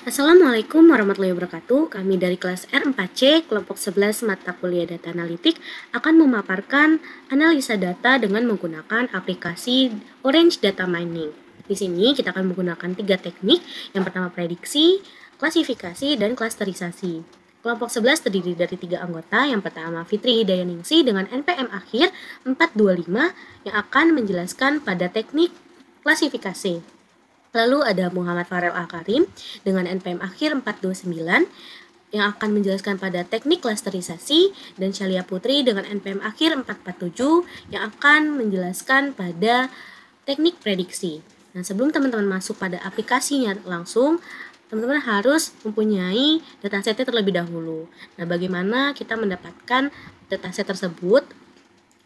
Assalamualaikum warahmatullahi wabarakatuh. Kami dari kelas R4C, kelompok 11 mata kuliah data analitik akan memaparkan analisa data dengan menggunakan aplikasi Orange Data Mining. Di sini kita akan menggunakan 3 teknik. Yang pertama prediksi, klasifikasi, dan klasterisasi. Kelompok 11 terdiri dari 3 anggota. Yang pertama Fitri Hidayaningsi dengan NPM akhir 425 yang akan menjelaskan pada teknik klasifikasi. Lalu ada Muhammad Farel Akarim dengan NPM akhir 429 yang akan menjelaskan pada teknik klasterisasi, dan Syalia Putri dengan NPM akhir 447 yang akan menjelaskan pada teknik prediksi. Nah, sebelum teman-teman masuk pada aplikasinya langsung, teman-teman harus mempunyai datasetnya terlebih dahulu. Nah, bagaimana kita mendapatkan dataset tersebut?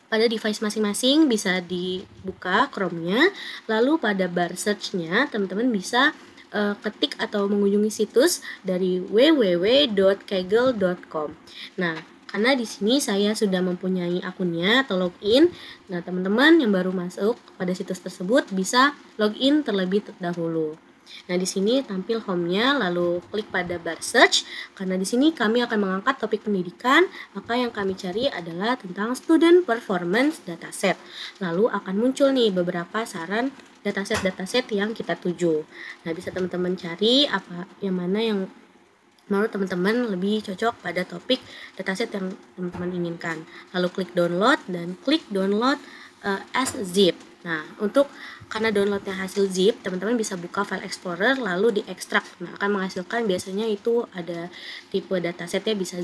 Pada device masing-masing bisa dibuka Chrome-nya, lalu pada bar search-nya teman-teman bisa ketik atau mengunjungi situs dari www.kaggle.com. Nah, karena di sini saya sudah mempunyai akunnya atau login, nah teman-teman yang baru masuk pada situs tersebut bisa login terlebih dahulu. Nah, di sini tampil home-nya, lalu klik pada bar search. Karena di sini kami akan mengangkat topik pendidikan, maka yang kami cari adalah tentang student performance dataset. Lalu akan muncul nih beberapa saran dataset-dataset yang kita tuju. Nah, bisa teman-teman cari apa yang mana yang menurut teman-teman lebih cocok pada topik dataset yang teman-teman inginkan. Lalu klik download dan klik download as zip. Nah, karena downloadnya hasil zip, teman-teman bisa buka file explorer lalu diekstrak. Nah, akan menghasilkan biasanya itu ada tipe datasetnya bisa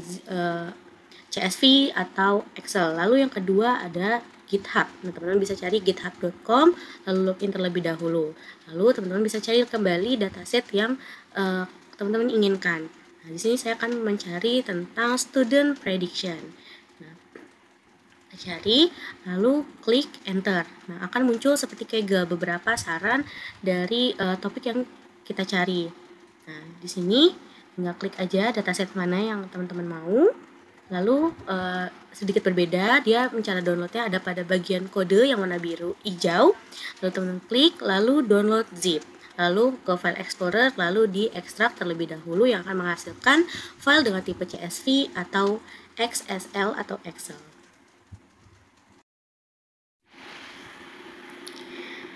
CSV atau Excel. Lalu yang kedua ada GitHub. Nah, teman-teman bisa cari github.com lalu login terlebih dahulu. Lalu teman-teman bisa cari kembali dataset yang teman-teman inginkan. Nah, di sini saya akan mencari tentang student prediction. Nah, cari, lalu klik enter. Nah, akan muncul seperti Kaggle beberapa saran dari topik yang kita cari. Nah, di sini tinggal klik aja dataset mana yang teman-teman mau. Lalu sedikit berbeda, dia cara downloadnya ada pada bagian kode yang warna biru hijau. Lalu teman-teman klik, lalu download zip. Lalu ke file explorer, lalu diekstrak terlebih dahulu yang akan menghasilkan file dengan tipe CSV atau XSL atau Excel.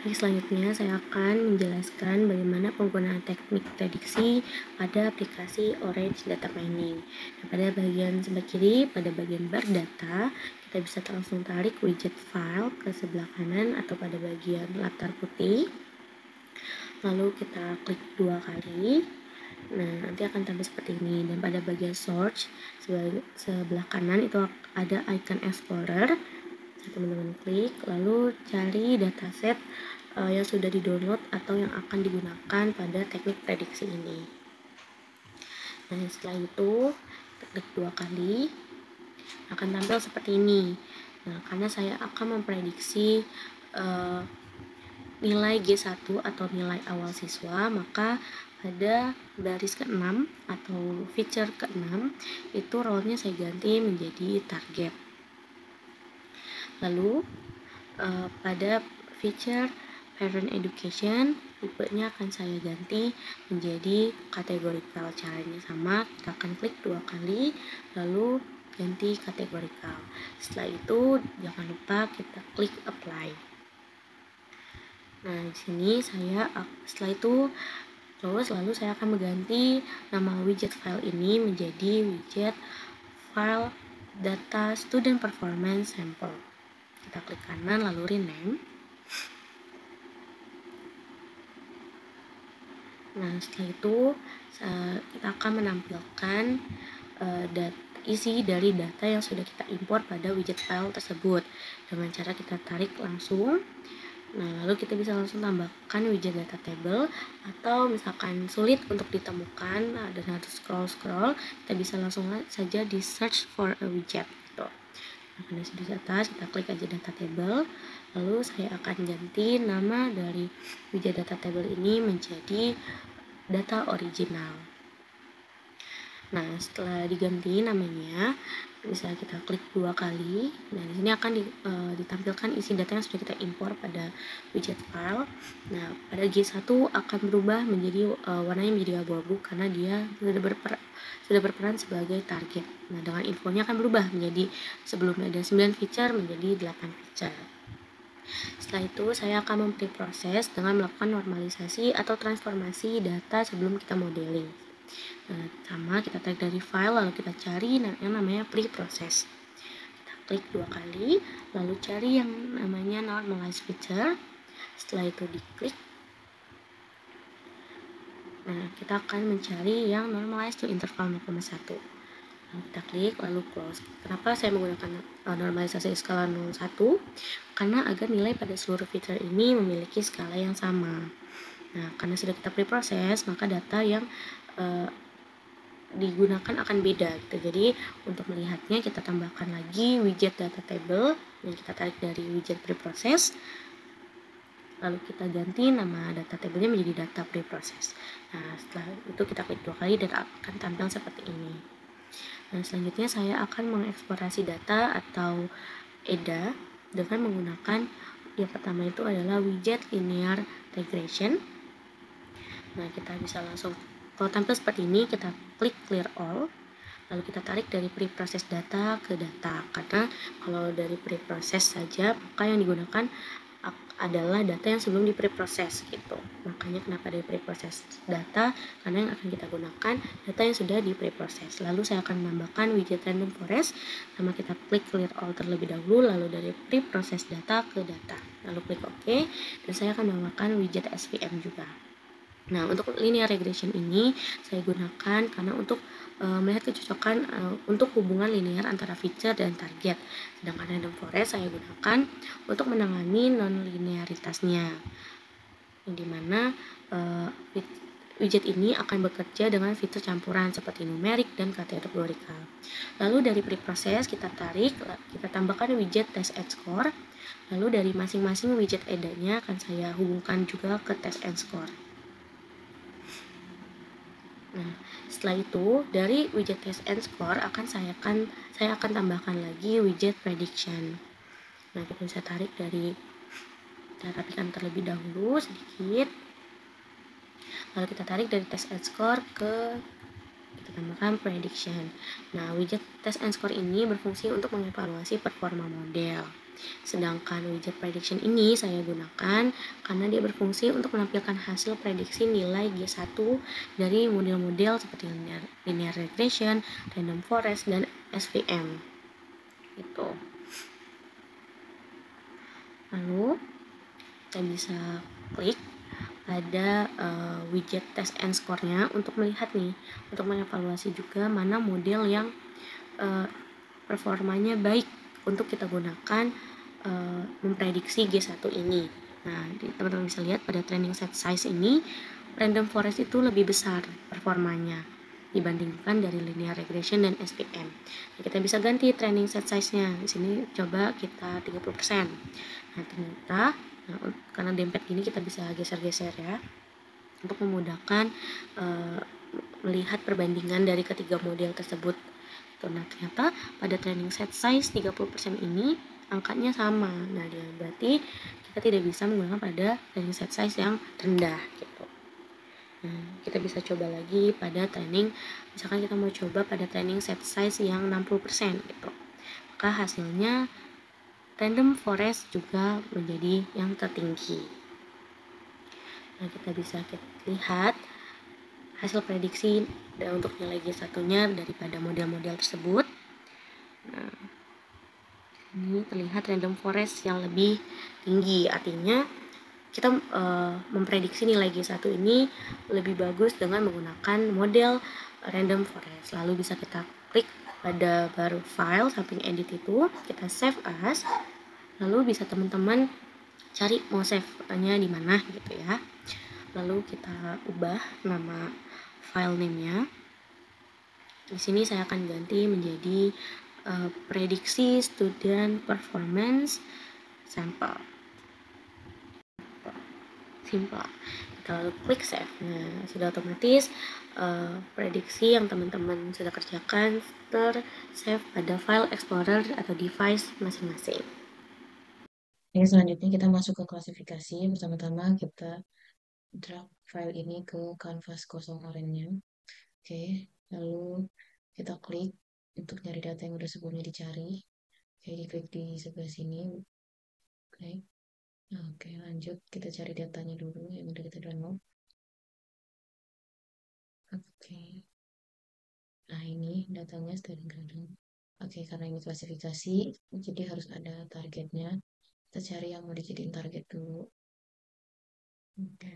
Selanjutnya saya akan menjelaskan bagaimana penggunaan teknik prediksi pada aplikasi Orange Data Mining. Nah, pada bagian sebelah kiri, pada bagian bar data, kita bisa langsung tarik widget file ke sebelah kanan atau pada bagian latar putih. Lalu kita klik 2 kali. Nah, nanti akan tampil seperti ini. Dan pada bagian search, sebelah kanan itu ada icon explorer. Teman-teman klik, lalu cari dataset yang sudah di-download atau yang akan digunakan pada teknik prediksi ini. Nah, setelah itu klik 2 kali, akan tampil seperti ini. Nah, karena saya akan memprediksi nilai G1 atau nilai awal siswa, maka pada baris ke-6 atau feature ke-6 itu role-nya saya ganti menjadi target. Lalu pada feature parent education, tipenya akan saya ganti menjadi categorical. Caranya sama, kita akan klik 2 kali lalu ganti categorical. Setelah itu jangan lupa kita klik apply. Nah, di sini setelah itu lalu saya akan mengganti nama widget file ini menjadi widget file data student performance sample. Kita klik kanan lalu rename. Nah, setelah itu kita akan menampilkan isi dari data yang sudah kita import pada widget file tersebut dengan cara kita tarik langsung. Nah, lalu kita bisa langsung tambahkan widget data table, atau misalkan sulit untuk ditemukan dan harus scroll, kita bisa langsung saja di search for a widget gitu. Nah, karena sudah di atas, kita klik aja data table, lalu saya akan ganti nama dari widget data table ini menjadi data original. Nah, setelah diganti namanya, bisa kita klik 2 kali. Nah, di sini akan ditampilkan isi data yang sudah kita impor pada widget file. Nah, pada G1 akan berubah menjadi warnanya menjadi abu-abu karena dia sudah berperan sebagai target. Nah, dengan infonya akan berubah menjadi sebelumnya ada 9 feature menjadi 8 feature. Setelah itu, saya akan memproses dengan melakukan normalisasi atau transformasi data sebelum kita modeling. Nah, sama kita tarik dari file, lalu kita cari yang namanya pre-process. Kita klik 2 kali, lalu cari yang namanya normalize feature. Setelah itu diklik. Nah, kita akan mencari yang normalize to interval 0,1. Kita klik lalu close. Kenapa saya menggunakan normalisasi skala 0,1? Karena agar nilai pada seluruh feature ini memiliki skala yang sama. Nah, karena sudah kita preproses, maka data yang digunakan akan beda gitu. Jadi untuk melihatnya kita tambahkan lagi widget data table yang kita tarik dari widget preprocess, lalu kita ganti nama data tablenya menjadi data preprocess. Nah, setelah itu kita klik 2 kali dan akan tampil seperti ini. Nah, selanjutnya saya akan mengeksplorasi data atau EDA dengan menggunakan yang pertama itu adalah widget linear regression. Nah, kita bisa langsung, kalau tampil seperti ini, kita klik clear all, lalu kita tarik dari pre-process data ke data, karena kalau dari pre-process saja maka yang digunakan adalah data yang sebelum di pre-process gitu. Makanya kenapa dari pre-process data, karena yang akan kita gunakan data yang sudah di pre-process. Lalu saya akan menambahkan widget random forest, sama kita klik clear all terlebih dahulu, lalu dari pre-process data ke data, lalu klik OK, dan saya akan menambahkan widget SVM juga. Nah, untuk linear regression ini saya gunakan karena untuk melihat kecocokan untuk hubungan linear antara feature dan target. Sedangkan random forest saya gunakan untuk menangani non-linearitasnya, yang dimana widget ini akan bekerja dengan fitur campuran seperti numerik dan kategorikal. Lalu dari preprocess kita tarik, kita tambahkan widget test and score. Lalu dari masing-masing widget EDA-nya akan saya hubungkan juga ke test and score. Nah, setelah itu dari widget test and score saya akan tambahkan lagi widget prediction. Nah, kita bisa tarik dari, kita rapikan terlebih dahulu sedikit. Lalu kita tarik dari test and score kita tambahkan prediction. Nah, widget test and score ini berfungsi untuk mengevaluasi performa model. Sedangkan widget prediction ini saya gunakan karena dia berfungsi untuk menampilkan hasil prediksi nilai G1 dari model-model seperti linear regression, random forest, dan SVM. Gitu. Lalu kita bisa klik pada widget test and score-nya untuk melihat nih, untuk mengevaluasi juga mana model yang performanya baik untuk kita gunakan memprediksi G1 ini. Nah, teman-teman bisa lihat pada training set size ini random forest itu lebih besar performanya dibandingkan dari linear regression dan SVM. Nah, kita bisa ganti training set size-nya. Di sini coba kita 30%. Nah, ternyata karena dempet gini kita bisa geser-geser ya untuk memudahkan melihat perbandingan dari ketiga model tersebut. Nah, ternyata pada training set size 30% ini angkanya sama. Nah, berarti kita tidak bisa menggunakan pada training set size yang rendah gitu. Nah, kita bisa coba lagi pada training, misalkan kita mau coba pada training set size yang 60% gitu. Maka hasilnya random forest juga menjadi yang tertinggi. Nah, kita bisa lihat hasil prediksi untuk nilai G1-nya daripada model-model tersebut. Nah, ini terlihat random forest yang lebih tinggi, artinya kita memprediksi nilai G1 ini lebih bagus dengan menggunakan model random forest. Lalu bisa kita klik pada baru file samping edit itu, kita save as, lalu bisa teman-teman cari mau save-nya di mana gitu ya. Lalu kita ubah nama file name-nya. Di sini saya akan ganti menjadi prediksi student performance sample. Simple. kita lalu klik save. Nah, sudah otomatis prediksi yang teman-teman sudah kerjakan ter-save pada file explorer atau device masing-masing. Oke, selanjutnya kita masuk ke klasifikasi. Pertama-tama kita drag file ini ke kanvas kosong oranye. Oke, lalu kita klik untuk nyari data yang udah sebelumnya dicari. Oke, diklik di sebelah sini. Oke, oke, lanjut kita cari datanya dulu yang udah kita download. Oke, nah ini datanya string grading. Oke, karena ini klasifikasi, jadi harus ada targetnya. Kita cari yang mau dijadiin target dulu. Oke.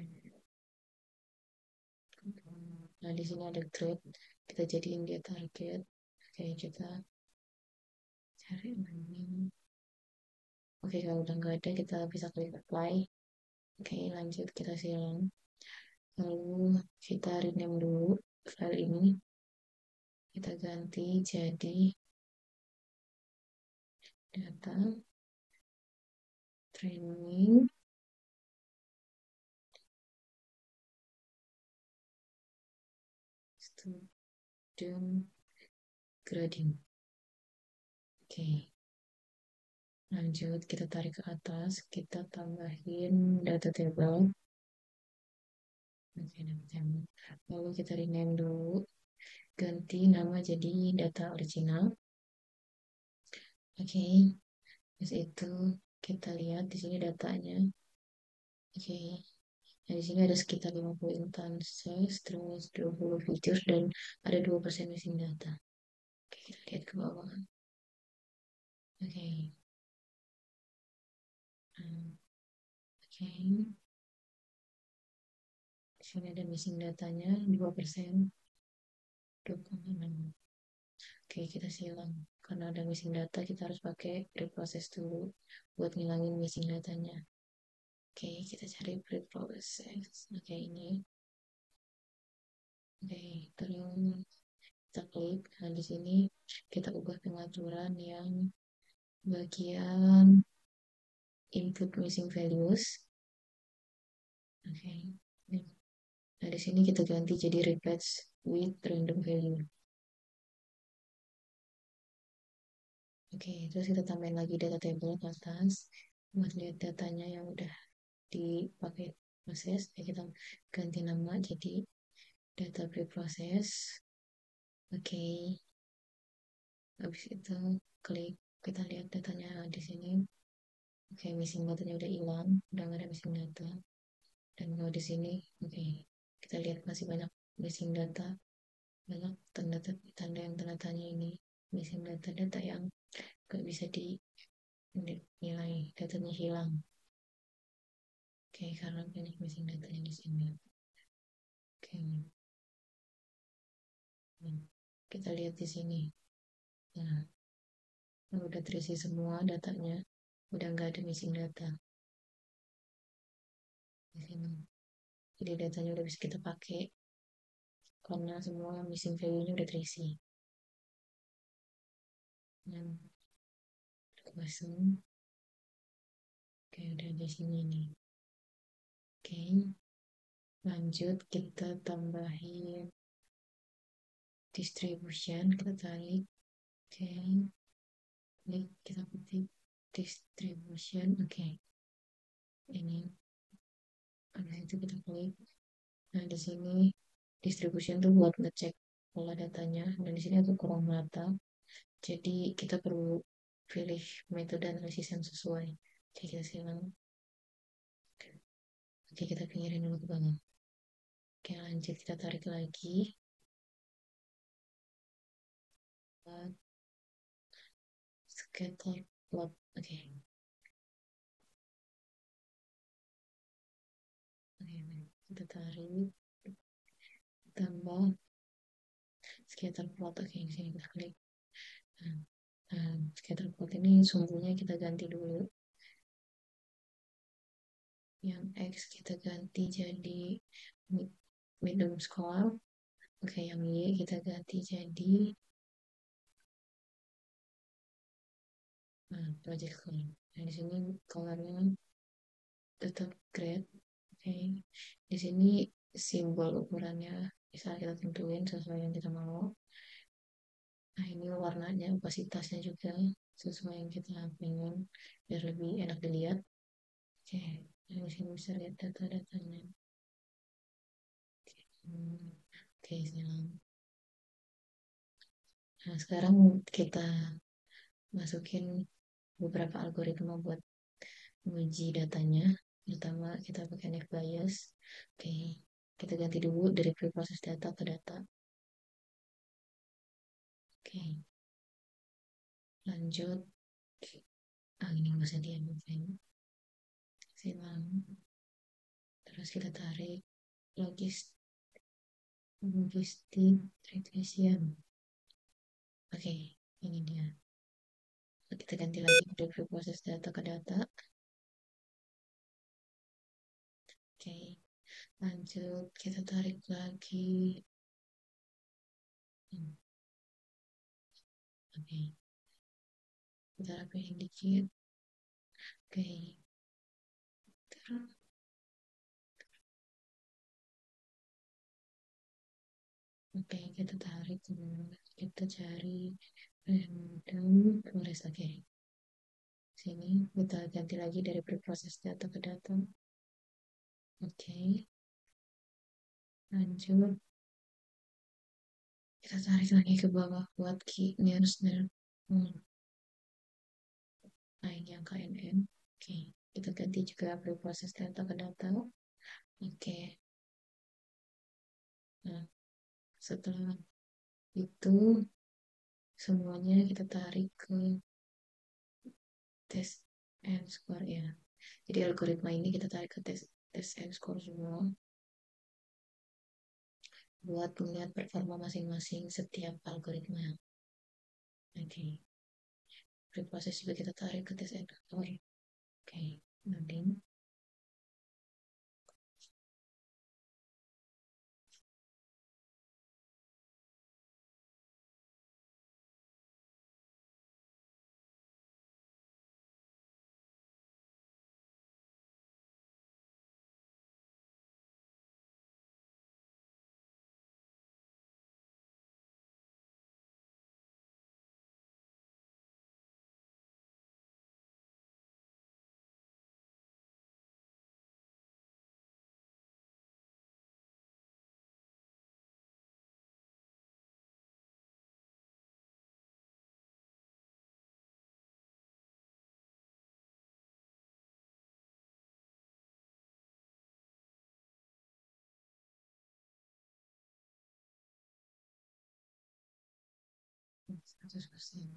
Nah, di sini ada grade. Kita jadiin dia target. Oke, kita cari ini. Oke, kalau udah nggak ada, kita bisa klik apply. Oke, lanjut kita silang. Lalu kita rename dulu file ini. Kita ganti jadi data training student grading. Oke, lanjut kita tarik ke atas. Kita tambahin data table. Oke, data table. Lalu kita rename dulu. Ganti nama jadi data original. Oke, terus itu kita lihat di sini datanya. Oke, nah di sini ada sekitar 50 instances, terus 20 features, dan ada 2% missing data. Oke, kita lihat ke bawah. Oke, oke. Di sini ada missing datanya 2%, 2,6. Oke, kita silang. Karena ada missing data, kita harus pakai reprocess dulu buat ngilangin missing datanya. Oke, kita cari preprocess. Oke, ini. Oke, terus kita klik. Nah, di sini kita ubah pengaturan yang bagian input missing values. Oke. Nah, di sini kita ganti jadi replace with random value. Oke, terus kita tambahin lagi data table ke atas buat lihat datanya yang udah dipakai proses. Ya, kita ganti nama jadi data preprocess. Oke. Habis itu klik, kita lihat datanya di sini. Oke, missing datanya udah hilang, udah nggak ada missing data. Dan kalau di sini, oke, kita lihat masih banyak missing data, banyak tanda yang tanda tanya ini, missing data-data yang nggak bisa dinilai, datanya hilang. Oke, karena banyak missing datanya di sini. Oke, kita lihat di sini. Nah, udah terisi semua datanya, udah nggak ada missing data di sini. Jadi datanya udah bisa kita pakai karena semua missing value-nya udah terisi. Nah, kosong. Oke, udah di sini nih. Oke, lanjut kita tambahin distribution, kita tarik. Oke, klik, kita ketik distribution. Oke, ini. Habis itu kita klik. Nah, di sini distribution tuh buat ngecek pola datanya. Dan di sini aku kurang merata. Jadi kita perlu pilih metode analisis yang sesuai. Oke, kita silang. Oke, kita pinggirin dulu ke bawah. Oke, lanjut kita tarik lagi. Scatter plot. Oke. Oke, kita tarik. Tambah scatter plot. Oke, di sini kita klik. Nah, scatter plot ini sumbunya kita ganti dulu. Yang X kita ganti jadi medium score. Oke, yang Y kita ganti jadi project color. Nah, di sini colornya tetap grade. Oke, Oke, di sini simbol ukurannya bisa kita tentuin sesuai yang kita mau. Nah, ini warnanya, opasitasnya juga sesuai yang kita pengen biar lebih enak dilihat. Oke, nah, di sini bisa lihat data-datanya. Hmm, Oke, silang. Nah, sekarang kita masukin beberapa algoritma buat menguji datanya. Pertama, kita pakai naive Bayes. Oke, kita ganti dulu dari preprocess data ke data. Oke, lanjut. Ini nggak usah diambil, silang. Terus kita tarik logistik regression. Oke, ini dia. Kita ganti lagi dari preprocess data ke data. Oke, lanjut kita tarik lagi. Oke, kita rapihin dikit. Oke, terus oke, kita tarik, kita cari random forest. Oke, sini kita ganti lagi dari preprocess data ke data. Oke, lanjut kita tarik lagi ke bawah buat key nearest node. Nah, ini yang KNN. Oke, kita ganti juga preprocess data ke data. Oke, nah setelah itu semuanya kita tarik ke tes M score ya. Jadi algoritma ini kita tarik ke tes M score semua buat melihat performa masing-masing setiap algoritma. Oke, preprocess juga kita tarik ke tes M score. Oke, nanti status persen.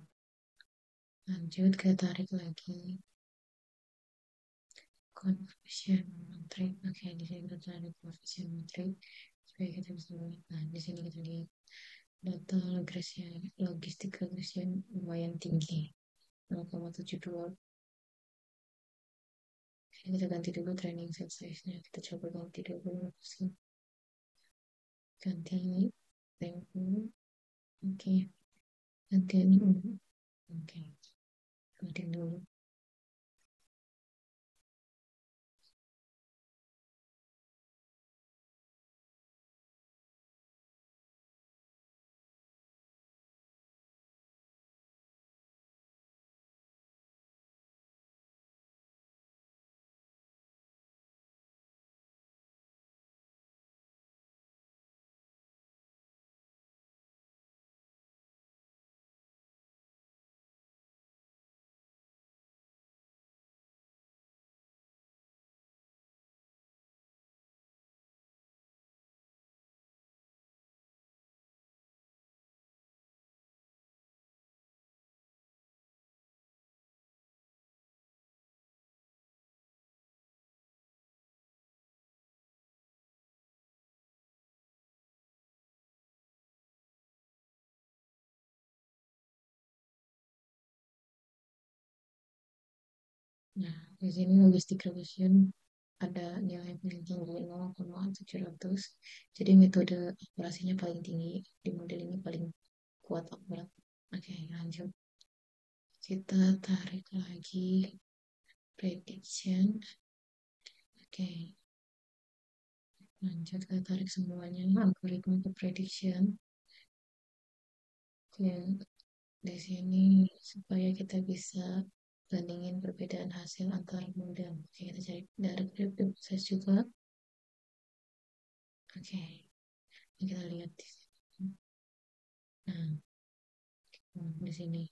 Lanjut kita tarik lagi coefficient metrik. Oke, di sini kita tarik coefficient metrik supaya kita bisa lihat. Nah, di sini kita lihat data regression, logistik regression lumayan tinggi, 0,72. Ini kita ganti dulu training set size-nya. Kita coba ganti 20%. Ganti tempo. Oke. Ganti ini. Oke. Ganti dulu. Nah, di sini logistik regression ada nilai paling tinggi 0,700. Jadi metode operasinya paling tinggi di model ini, paling kuat akurat. Oke, lanjut. Kita tarik lagi prediction. Oke. Lanjut kita tarik semuanya algoritma ke prediction. Dan di sini supaya kita bisa bandingin perbedaan hasil antar model. Oke, kita cari dari proses juga. Oke, ini kita lihat di sini. Nah, di sini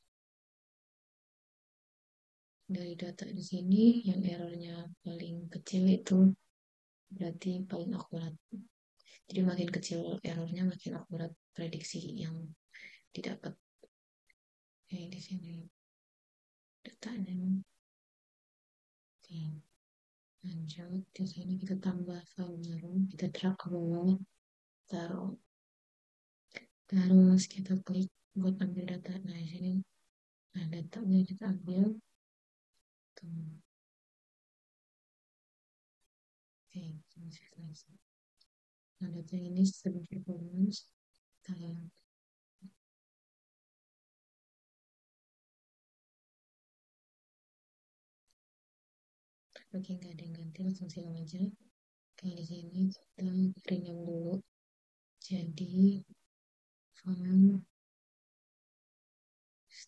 dari data di sini yang errornya paling kecil itu berarti paling akurat. Jadi makin kecil errornya makin akurat prediksi yang didapat. Oke, di sini datanya. Oke, lanjut di sini kita tambah file baru, kita drag ke bawah, taruh. Terus kita klik buat ambil data. Nah, di sini nah datanya kita ambil. Tuh. Oke, selesai. Nah, data ini sebagai performance kita oke, nggak ada yang ganti, langsung silang aja. Kayak di sini kita rename dulu jadi file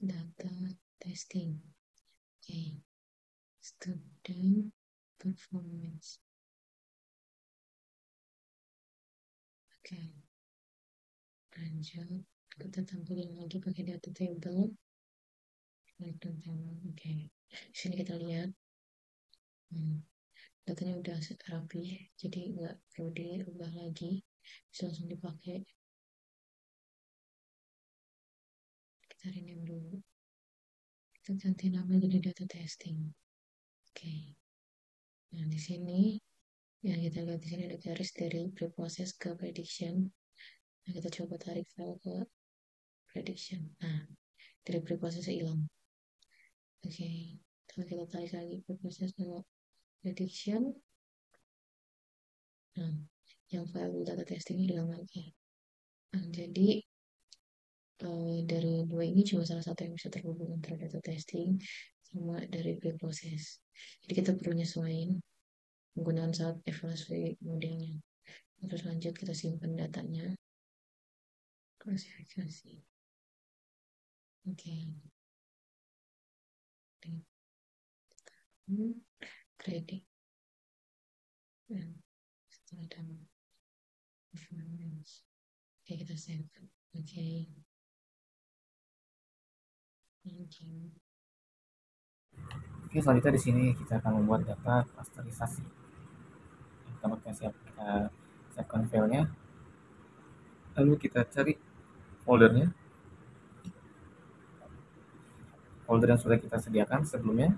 data testing. Oke, student performance. Oke, lanjut kita tampilin lagi pakai data table. Oke, sini kita lihat. Datanya udah rapi, jadi nggak perlu diubah lagi, bisa langsung dipakai. Kita rename dulu, kita ganti nama jadi data testing. Oke, nah di sini yang kita lihat di sini ada garis dari preprocess ke prediction. Nah, kita coba tarik file ke prediction. Nah, dari preprocess hilang. Oke, kalau kita tarik lagi preprocess ke prediction, nah yang file data testing hilang lagi. Nah, jadi dari dua ini cuma salah satu yang bisa terhubung antara data testing sama dari pre-process. Jadi kita perlu nyesuaiin penggunaan saat evaluasi modelnya. Terus lanjut kita simpan datanya. Klasifikasi. Oke. Kredit. Dan setelah ada performance. Oke, kita save. Oke. Thank you. Oke, selanjutnya di sini kita akan membuat data klasterisasi. Pertama kita siapkan filenya, lalu kita cari folder yang sudah kita sediakan sebelumnya.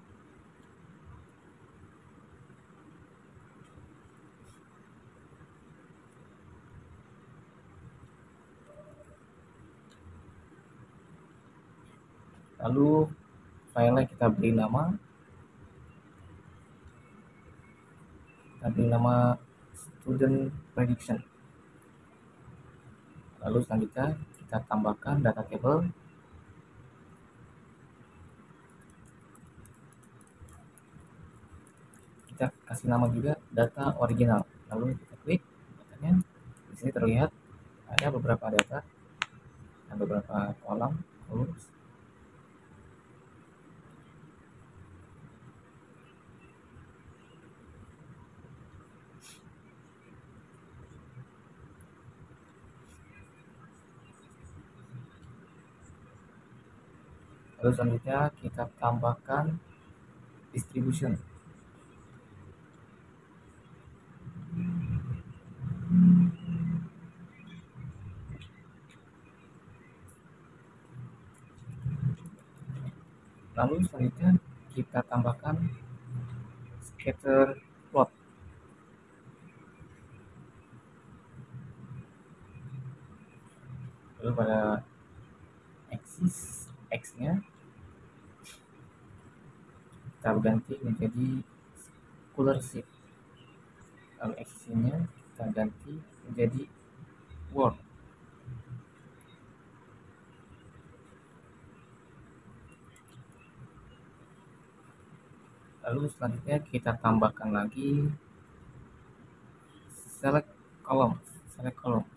Lalu filenya kita beri nama student prediction. Lalu selanjutnya kita tambahkan data table. Kita kasih nama juga data original. Lalu kita klik datanya. Di sini terlihat ada beberapa data dan beberapa kolom. Lalu selanjutnya kita tambahkan distribution. Lalu selanjutnya kita tambahkan scatter plot. Lalu pada axis X-nya kita ganti menjadi color shift. Lalu axis-nya kita ganti menjadi word. Lalu selanjutnya kita tambahkan lagi select columns, select columns.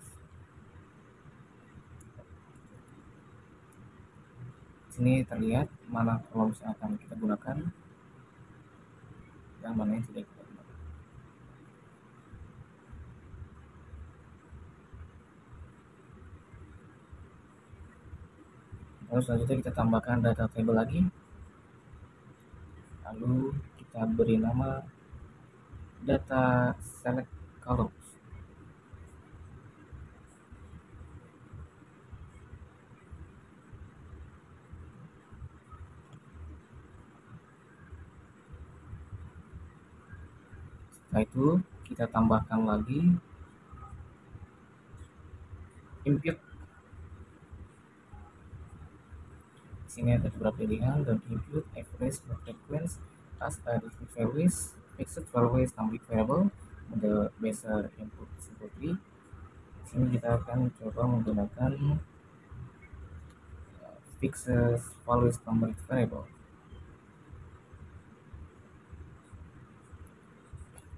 Sini terlihat mana columns yang akan kita gunakan dan mana yang tidak kita gunakan. Lalu selanjutnya kita tambahkan data table lagi. Lalu kita beri nama data select columns. Setelah itu kita tambahkan lagi impute. Di sini ada beberapa pilihan dan impute average frequency as a discrete values, fixed values numeric variable, the bezier input simply. Di sini kita akan coba menggunakan fixed values numeric variable.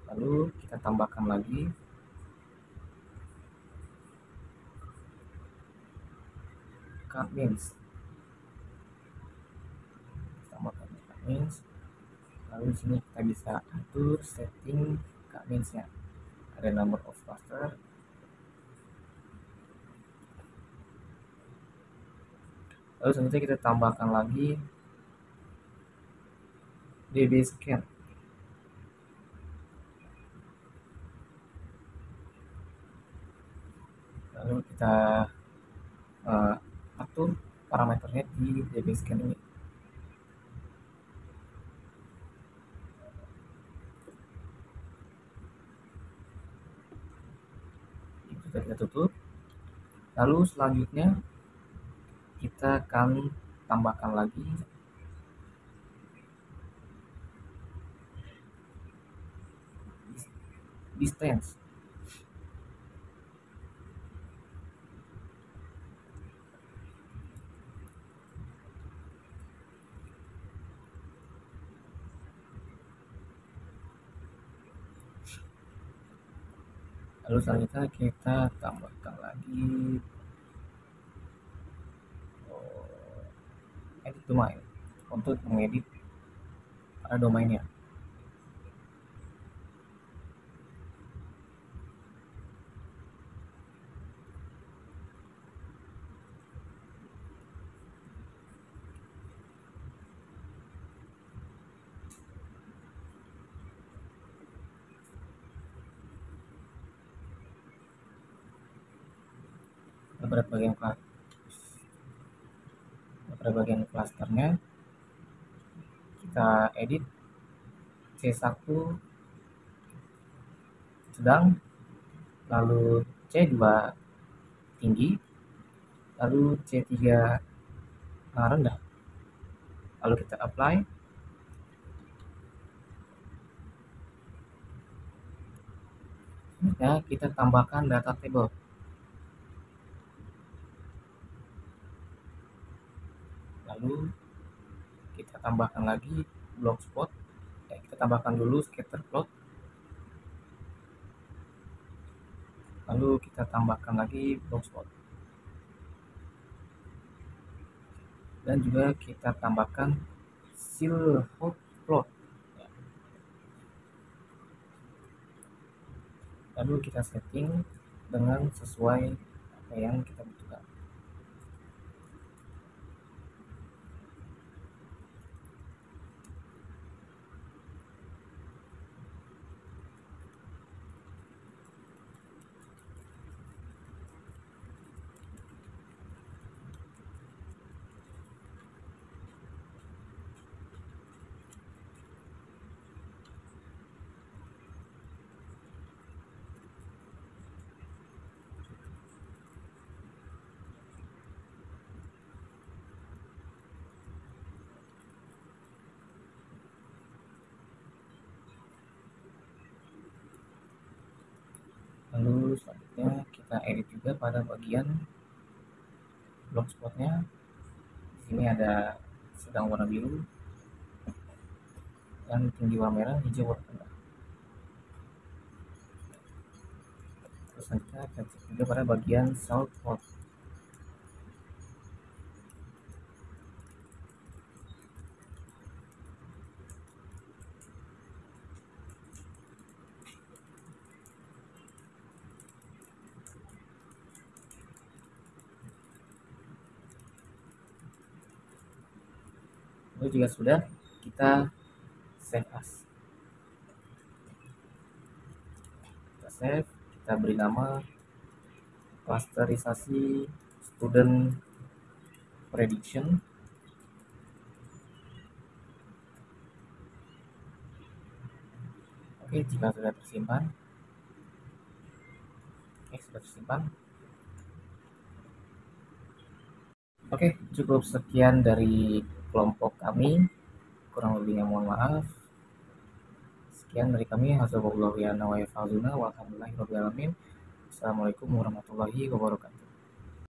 Lalu kita tambahkan lagi cut means. Tambahkan cut means. Lalu di sini kita bisa atur setting cut means-nya. Ada number of cluster. Lalu selanjutnya kita tambahkan lagi db scan. Lalu kita atur parameternya di db scan ini. Itu sudah kita tutup. Lalu selanjutnya kita akan tambahkan lagi distance. Lalu selanjutnya kita tambahkan lagi edit domain untuk mengedit domainnya. Beberapa bagian klasternya kita edit C1 sedang, lalu C2 tinggi, lalu C3 rendah. Lalu kita apply. Ya, kita tambahkan data table. Lalu kita tambahkan lagi block spot. Kita tambahkan dulu scatter plot. Lalu kita tambahkan lagi block spot. Dan juga kita tambahkan silhouette plot. Lalu kita setting dengan sesuai apa yang kita butuhkan. Lalu selanjutnya kita edit juga pada bagian block spotnya. Di sini ada sedang warna biru dan tinggi warna merah, hijau warna tengah. Terus selanjutnya kita cek juga pada bagian salt port. Lalu jika sudah, kita save as. Kita save, kita beri nama klasterisasi student prediction. Oke, jika sudah tersimpan, sudah tersimpan. Oke, cukup sekian dari kelompok kami. Kurang lebihnya mohon maaf. Sekian dari kami. Assalamualaikum warahmatullahi wabarakatuh.